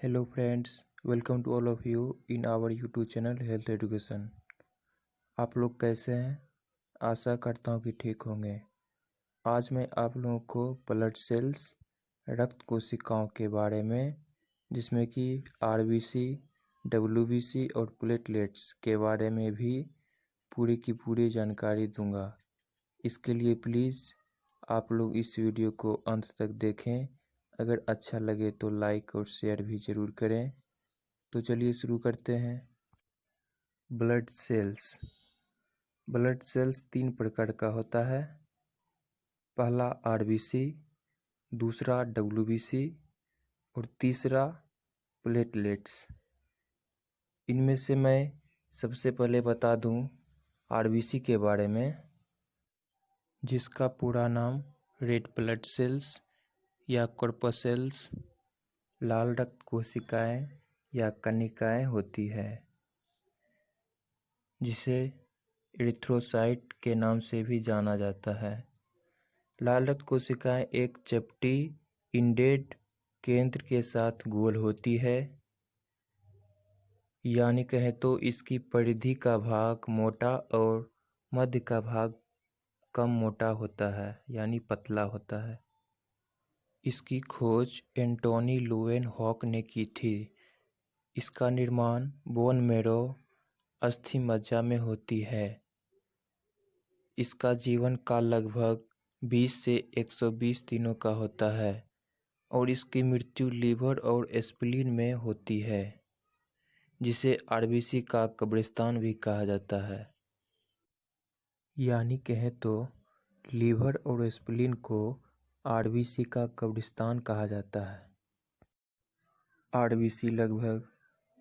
Hello friends, welcome to all of you in our YouTube channel Health Education। आप लोग कैसे हैं? आशा करता हूँ कि ठीक होंगे। आज मैं आप लोगों को ब्लड सेल्स, रक्त कोशिकाओं के बारे में, जिसमें कि आरबीसी, डब्ल्यूबीसी और प्लेटलेट्स के बारे में भी पूरी की पूरी जानकारी दूंगा। इसके लिए प्लीज़ आप लोग इस वीडियो को अंत तक देखें। अगर अच्छा लगे तो लाइक और शेयर भी ज़रूर करें। तो चलिए शुरू करते हैं। Blood cells. ब्लड सेल्स 3 प्रकार का होता है। पहला आरबीसी, दूसरा डब्ल्यूबीसी और तीसरा प्लेटलेट्स। इनमें से मैं सबसे पहले बता दूं आरबीसी के बारे में, जिसका पूरा नाम रेड ब्लड सेल्स या कॉर्पसेल्स, लाल रक्त कोशिकाएं या कणिकाएं होती है, जिसे एरिथ्रोसाइट के नाम से भी जाना जाता है। लाल रक्त कोशिकाएं एक चपटी इंडेड केंद्र के साथ गोल होती है, यानी कहें तो इसकी परिधि का भाग मोटा और मध्य का भाग कम मोटा होता है, यानी पतला होता है। इसकी खोज एंटोनी लुवेनहॉक ने की थी। इसका निर्माण बोन मैरो, अस्थि मज्जा में होती है। इसका जीवन काल लगभग 20 से 120 दिनों का होता है और इसकी मृत्यु लीवर और स्प्लीन में होती है, जिसे आरबीसी का कब्रिस्तान भी कहा जाता है। यानी कहें तो लीवर और स्प्लीन को आरबीसी का कब्रिस्तान कहा जाता है। आरबीसी लगभग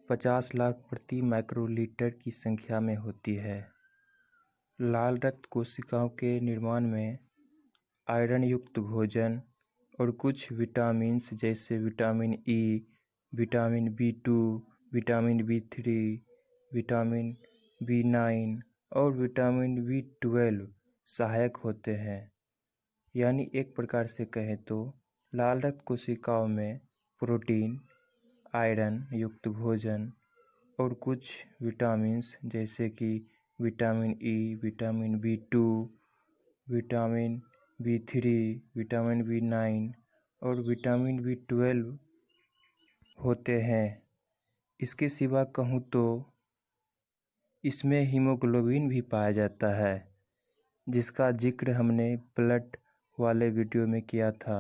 50 लाख प्रति माइक्रोलीटर की संख्या में होती है। लाल रक्त कोशिकाओं के निर्माण में आयरन युक्त भोजन और कुछ विटामिन्स जैसे vitamin E, vitamin बी2, vitamin B3, vitamin बी9 और विटामिन बी12 सहायक होते हैं। यानी एक प्रकार से कहें तो लाल रक्त कोशिकाओं में प्रोटीन, आयरन युक्त भोजन और कुछ विटामिन्स जैसे कि vitamin E, vitamin बी2, vitamin B3, vitamin बी9 और विटामिन बी12 होते हैं। इसके सिवा कहूँ तो इसमें हीमोग्लोबिन भी पाया जाता है, जिसका जिक्र हमने ब्लड वाले वीडियो में किया था।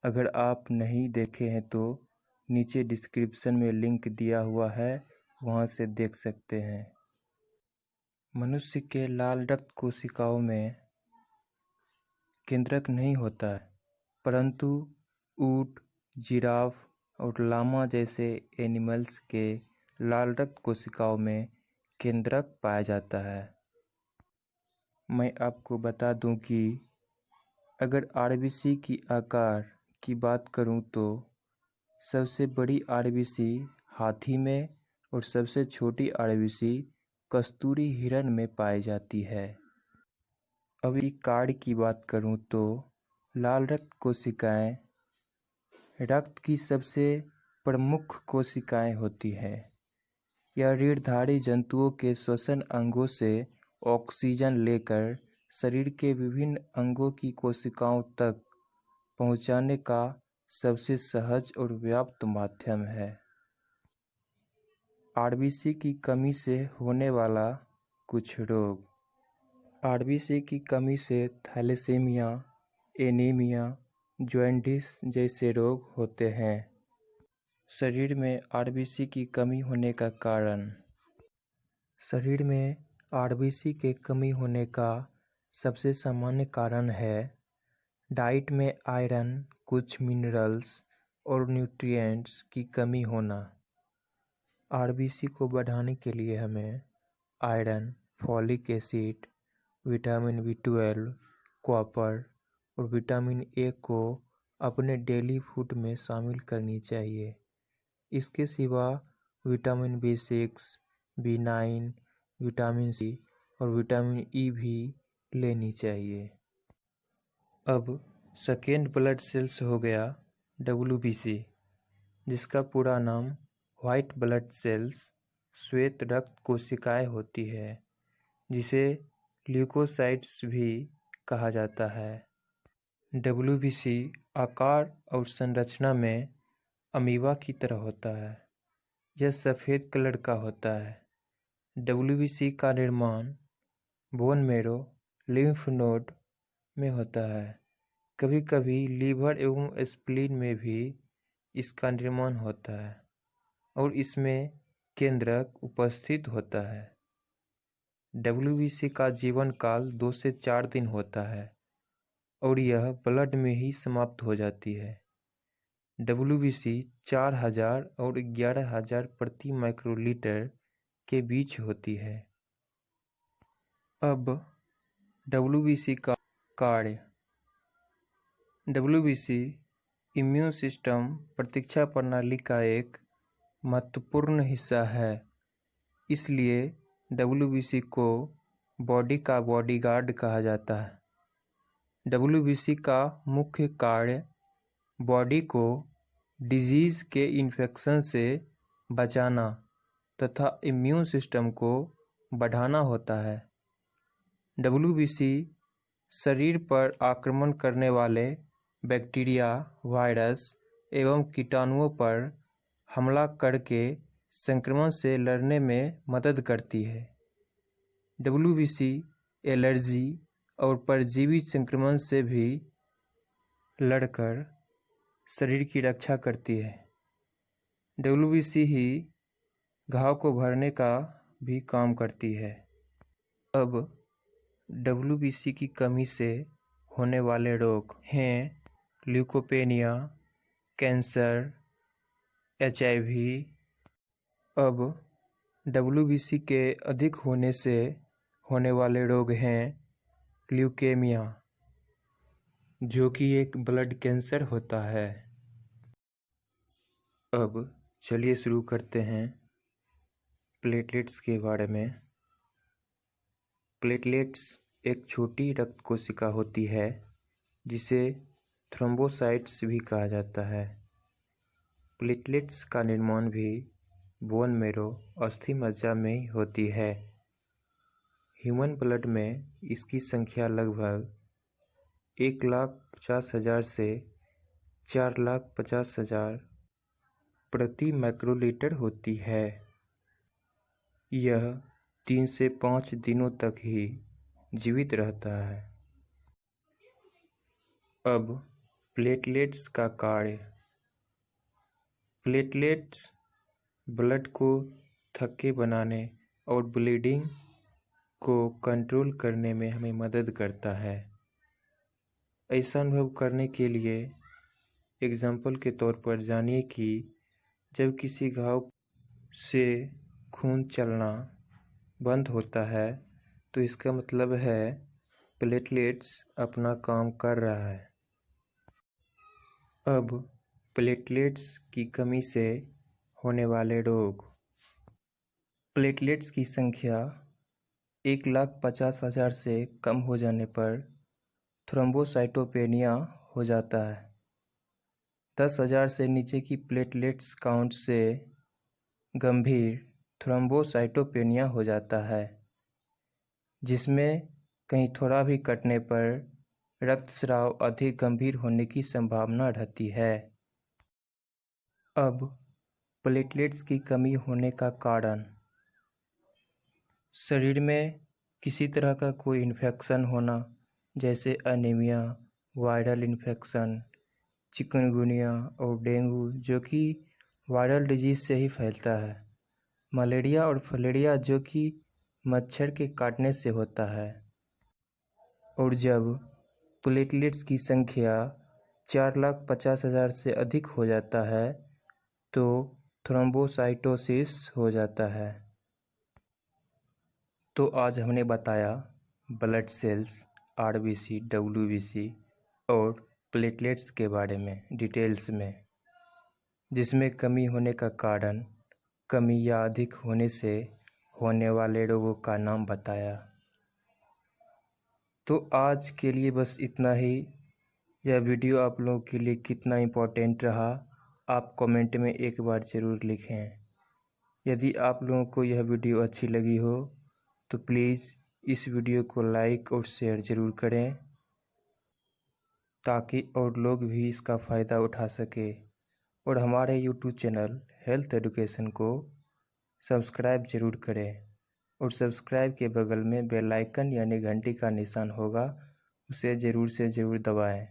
अगर आप नहीं देखे हैं तो नीचे डिस्क्रिप्शन में लिंक दिया हुआ है, वहाँ से देख सकते हैं। मनुष्य के लाल रक्त कोशिकाओं में केंद्रक नहीं होता है, परंतु ऊंट, जिराफ और लामा जैसे एनिमल्स के लाल रक्त कोशिकाओं में केंद्रक पाया जाता है। मैं आपको बता दूं कि अगर आरबीसी की आकार की बात करूं तो सबसे बड़ी आरबीसी हाथी में और सबसे छोटी आरबीसी कस्तूरी हिरण में पाई जाती है। अभी कार्ड की बात करूं तो लाल रक्त कोशिकाएं रक्त की सबसे प्रमुख कोशिकाएं होती हैं। यह रीढ़धारी जंतुओं के श्वसन अंगों से ऑक्सीजन लेकर शरीर के विभिन्न अंगों की कोशिकाओं तक पहुंचाने का सबसे सहज और व्याप्त माध्यम है। आरबीसी की कमी से होने वाला कुछ रोग। आरबीसी की कमी से थैलेसीमिया, एनीमिया, जॉन्डिस जैसे रोग होते हैं। शरीर में आरबीसी की कमी होने का कारण। शरीर में आरबीसी के कमी होने का सबसे सामान्य कारण है डाइट में आयरन, कुछ मिनरल्स और न्यूट्रिएंट्स की कमी होना। आरबीसी को बढ़ाने के लिए हमें iron, folic acid, vitamin B12, copper और विटामिन ए को अपने डेली फूड में शामिल करनी चाहिए। इसके सिवा विटामिन बी6, बी9, विटामिन सी और विटामिन ई भी लेनी चाहिए। अब सेकेंड ब्लड सेल्स हो गया डब्ल्यूबीसी। जिसका पूरा नाम व्हाइट ब्लड सेल्स श्वेत रक्त कोशिकाएं होती है, जिसे ल्यूकोसाइट्स भी कहा जाता है। डब्ल्यूबीसी आकार और संरचना में अमीबा की तरह होता है। यह सफ़ेद कलर का होता है। डब्ल्यूबीसी का निर्माण बोन मैरो, लिम्फ नोड में होता है। कभी कभी लीवर एवं स्प्लीन में भी इसका निर्माण होता है और इसमें केंद्रक उपस्थित होता है। डब्ल्यूबीसी का जीवन काल 2 से 4 दिन होता है और यह ब्लड में ही समाप्त हो जाती है। डब्ल्यूबीसी 4000 और 11000 प्रति माइक्रोलीटर के बीच होती है। अब डब्ल्यूबीसी का कार्य। डब्ल्यूबीसी इम्यून सिस्टम प्रतिरक्षा प्रणाली का एक महत्वपूर्ण हिस्सा है। इसलिए डब्ल्यूबीसी को बॉडी का बॉडीगार्ड कहा जाता है। डब्ल्यूबीसी का मुख्य कार्य बॉडी को डिजीज़ के इन्फेक्शन से बचाना तथा इम्यून सिस्टम को बढ़ाना होता है। डब्ल्यूबीसी शरीर पर आक्रमण करने वाले बैक्टीरिया, वायरस एवं कीटाणुओं पर हमला करके संक्रमण से लड़ने में मदद करती है। डब्ल्यूबीसी एलर्जी और परजीवी संक्रमण से भी लड़कर शरीर की रक्षा करती है। डब्ल्यूबीसी ही घाव को भरने का भी काम करती है। अब डब्ल्यूबीसी की कमी से होने वाले रोग हैं ल्यूकोपेनिया, कैंसर, एचआईवी। अब डब्ल्यूबीसी के अधिक होने से होने वाले रोग हैं ल्यूकेमिया, जो कि एक ब्लड कैंसर होता है। अब चलिए शुरू करते हैं प्लेटलेट्स के बारे में। प्लेटलेट्स एक छोटी रक्त कोशिका होती है जिसे थ्रोम्बोसाइट्स भी कहा जाता है। प्लेटलेट्स का निर्माण भी बोन मैरो अस्थि मज्जा में ही होती है। ह्यूमन ब्लड में इसकी संख्या लगभग 1,50,000 से 4,50,000 प्रति माइक्रोलीटर होती है। यह 3 से 5 दिनों तक ही जीवित रहता है। अब प्लेटलेट्स का कार्य। प्लेटलेट्स ब्लड को थक्के बनाने और ब्लीडिंग को कंट्रोल करने में हमें मदद करता है। ऐसा अनुभव करने के लिए एग्जाम्पल के तौर पर जानिए कि जब किसी घाव से खून चलना बंद होता है तो इसका मतलब है प्लेटलेट्स अपना काम कर रहा है। अब प्लेटलेट्स की कमी से होने वाले रोग। प्लेटलेट्स की संख्या 1,50,000 से कम हो जाने पर थ्रोम्बोसाइटोपेनिया हो जाता है। 10,000 से नीचे की प्लेटलेट्स काउंट से गंभीर थ्रोम्बोसाइटोपेनिया हो जाता है, जिसमें कहीं थोड़ा भी कटने पर रक्तस्राव अधिक गंभीर होने की संभावना रहती है। अब प्लेटलेट्स की कमी होने का कारण। शरीर में किसी तरह का कोई इन्फेक्शन होना, जैसे एनीमिया, वायरल इन्फेक्शन, चिकनगुनिया और डेंगू, जो कि वायरल डिजीज़ से ही फैलता है। मलेरिया और फलेरिया, जो कि मच्छर के काटने से होता है। और जब प्लेटलेट्स की संख्या 4,50,000 से अधिक हो जाता है तो थ्रोम्बोसाइटोसिस हो जाता है। तो आज हमने बताया ब्लड सेल्स, आरबीसी, डब्ल्यूबीसी और प्लेटलेट्स के बारे में डिटेल्स में, जिसमें कमी होने का कारण, कमी या अधिक होने से होने वाले रोगों का नाम बताया। तो आज के लिए बस इतना ही। यह वीडियो आप लोगों के लिए कितना इम्पोर्टेंट रहा आप कमेंट में एक बार ज़रूर लिखें। यदि आप लोगों को यह वीडियो अच्छी लगी हो तो प्लीज़ इस वीडियो को लाइक और शेयर ज़रूर करें, ताकि और लोग भी इसका फ़ायदा उठा सके। और हमारे यूट्यूब चैनल हेल्थ एडुकेशन को सब्सक्राइब ज़रूर करें और सब्सक्राइब के बगल में बेल आइकन यानी घंटी का निशान होगा, उसे ज़रूर से ज़रूर दबाएं,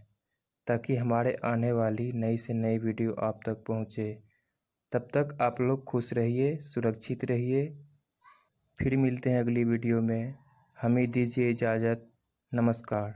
ताकि हमारे आने वाली नई से नई वीडियो आप तक पहुंचे। तब तक आप लोग खुश रहिए, सुरक्षित रहिए। फिर मिलते हैं अगली वीडियो में। हमें दीजिए इजाज़त। नमस्कार।